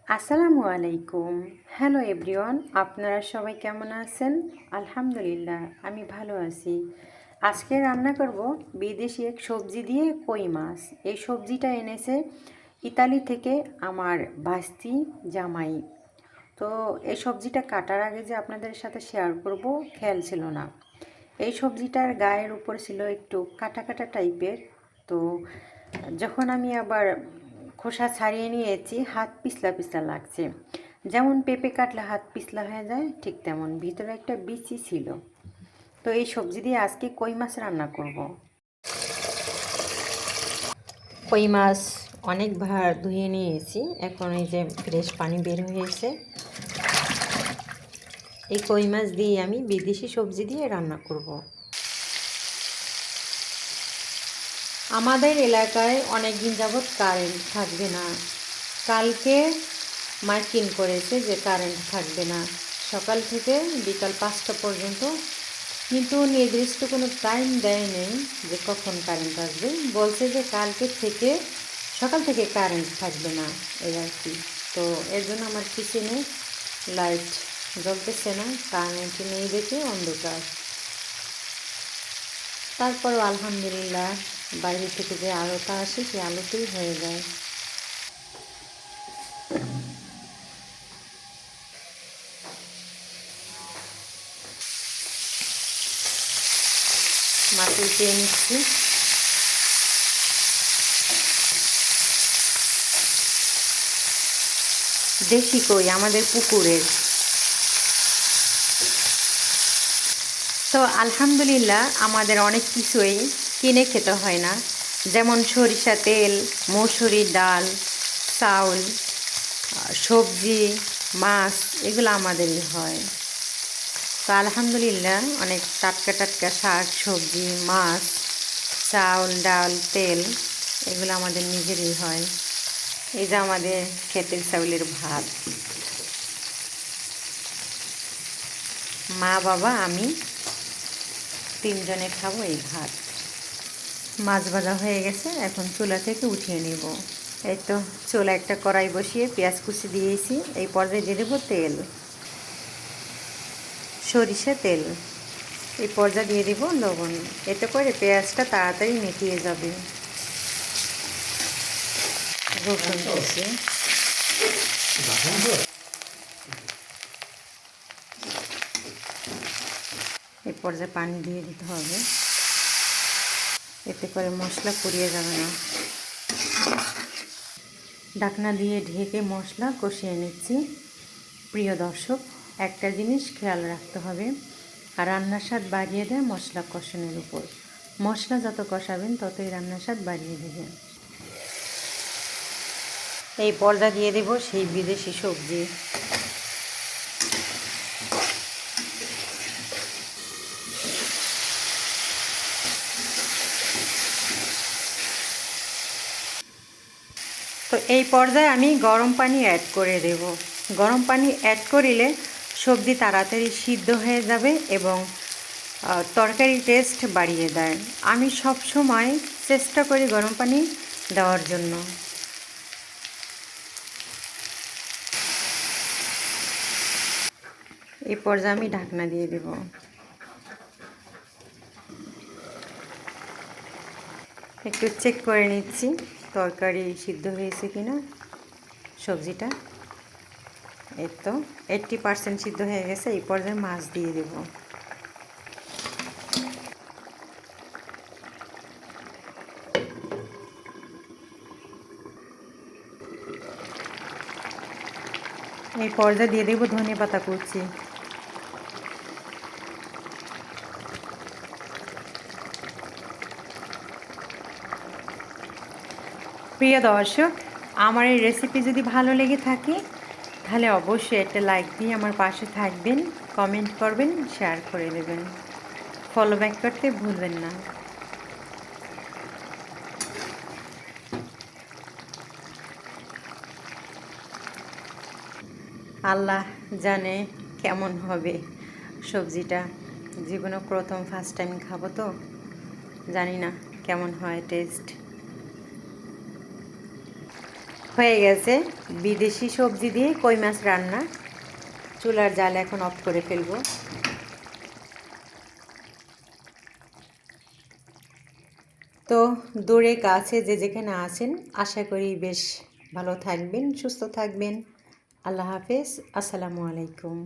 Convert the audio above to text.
আসসালামু আলাইকুম। Hello everyone, আপনারা সবাই কেমন আছেন? আলহামদুলিল্লাহ, আমি ভালো আছি। আজকে রান্না করব বিদেশি এক সবজি দিয়ে কই মাছ। এই সবজিটা এনেছে ইতালি থেকে আমার ভাস্তি জামাই। তো এই সবজিটা কাটার আগে যে আপনাদের সাথে শেয়ার করব খেয়াল ছিল না। এই সবজিটার গায়ের উপর ছিল একটু কাটা কাটা টাইপের। তো যখন আমি আবার খোসা ছাড়িয়ে নিয়েছি, হাত পিছলা পিছলা লাগছে। যেমন পেঁপে কাটলে হাত পিছলা হয়ে যায়, ঠিক তেমন ভিতরে একটা বিচি ছিল। তো এই সবজি দিয়ে আজকে কই মাছ রান্না করব। কই মাছ অনেকবার ধুয়ে নিয়েছি, এখন এই যে ফ্রেশ পানি বের হয়েছে। এই কই মাছ দিয়ে আমি বিদেশি সবজি দিয়ে রান্না করব। আমাদের এলাকায় অনেক দিন যাবৎ কারেন্ট থাকবে না। কালকে মার্কিং করেছে যে কারেন্ট থাকবে না সকাল থেকে বিকাল 5টা পর্যন্ত, কিন্তু নির্দিষ্ট কোনো টাইম দেয় নেই যে কখন কারেন্ট আসবে। বলছে যে কালকে থেকে সকাল থেকে কারেন্ট থাকবে না, এই আর কি। তো এর জন্য আমার কিচেনে লাইট জ্বলতেছে না, কারেন্ট নেই দেখে অন্ধকার। তারপরও আলহামদুলিল্লাহ, বাইরে থেকে যে আলোটা আসে সেই আলোতেই হয়ে যায়। মাছ উঠিয়ে নিচ্ছি। দেশি কই আমাদের পুকুরের। তো আলহামদুলিল্লাহ, আমাদের অনেক কিছুই কিনে খেতে হয় না। যেমন সরিষা তেল, মসুরির ডাল, চাউল, সবজি, মাছ, এগুলো আমাদেরই হয়। তো আলহামদুলিল্লাহ, অনেক টাটকা টাটকা শাক সবজি, মাছ, চাউল, ডাল, তেল, এগুলো আমাদের নিজেরই হয়। এই যে আমাদের ক্ষেতের চাউলের ভাত, মা বাবা আমি তিনজনে খাবো এই ভাত। মাছ ভাজা হয়ে গেছে, এখন চুলা থেকে উঠিয়ে নেব। এই তো চুলা একটা কড়াই বসিয়ে পেঁয়াজ কুচি দিয়েছি। এই পর্যায়ে দিয়ে দেবো তেল, সরিষা তেল। এই পর্যায়ে দিয়ে দেবো লবণ। এতে করে পেঁয়াজটা তাড়াতাড়ি নেতিয়ে যাবে। রসুন কুচি, এই পর্যায়ে পানি দিয়ে দিতে হবে, এতে করে মশলা পুড়িয়ে যাবে না। ঢাকনা দিয়ে ঢেকে মশলা কষিয়ে নিচ্ছি। প্রিয় দর্শক, একটা জিনিস খেয়াল রাখতে হবে, আর রান্নার স্বাদ বাড়িয়ে দেয় মশলা কষানোর উপর। মশলা যত কষাবেন ততই রান্নার স্বাদ বাড়িয়ে দেবে। এই পর্যায়ে দিয়ে দেব সেই বিদেশি সবজি। তো এই পর্যায়ে আমি গরম পানি অ্যাড করে দেব। গরম পানি অ্যাড করিলে সবজি তাড়াতাড়ি সিদ্ধ হয়ে যাবে এবং তরকারির টেস্ট বাড়িয়ে দেয়। আমি সব সময় চেষ্টা করি গরম পানি দেওয়ার জন্য। এই পর্যায়ে আমি ঢাকনা দিয়ে দেব। একটু চেক করে নিচ্ছি তরকারি সিদ্ধ হয়েছে কিনা। সবজিটা এই তো 80% সিদ্ধ হয়ে গেছে। এই পর্যায়ে মাছ দিয়ে দেব। এই পর্যায়ে দিয়ে দেব ধনেপাতা কুচি। প্রিয় দর্শক, আমার এই রেসিপি যদি ভালো লেগে থাকে তাহলে অবশ্যই একটা লাইক দিয়ে আমার পাশে থাকবেন, কমেন্ট করবেন, শেয়ার করে দেবেন, ফলো ব্যাক করতে ভুলবেন না। আল্লাহ জানে কেমন হবে সবজিটা। জীবনে প্রথম ফার্স্ট টাইম খাবো, তো জানি না কেমন হয় টেস্ট। হয়ে গেছে বিদেশি সবজি দিয়ে কই মাছ রান্না। চুলার জাল এখন অফ করে ফেলবো। তো দূরে কাছে যে যেখানে আছেন আশা করি বেশ ভালো থাকবেন, সুস্থ থাকবেন। আল্লাহ হাফেজ, আসসালামু আলাইকুম।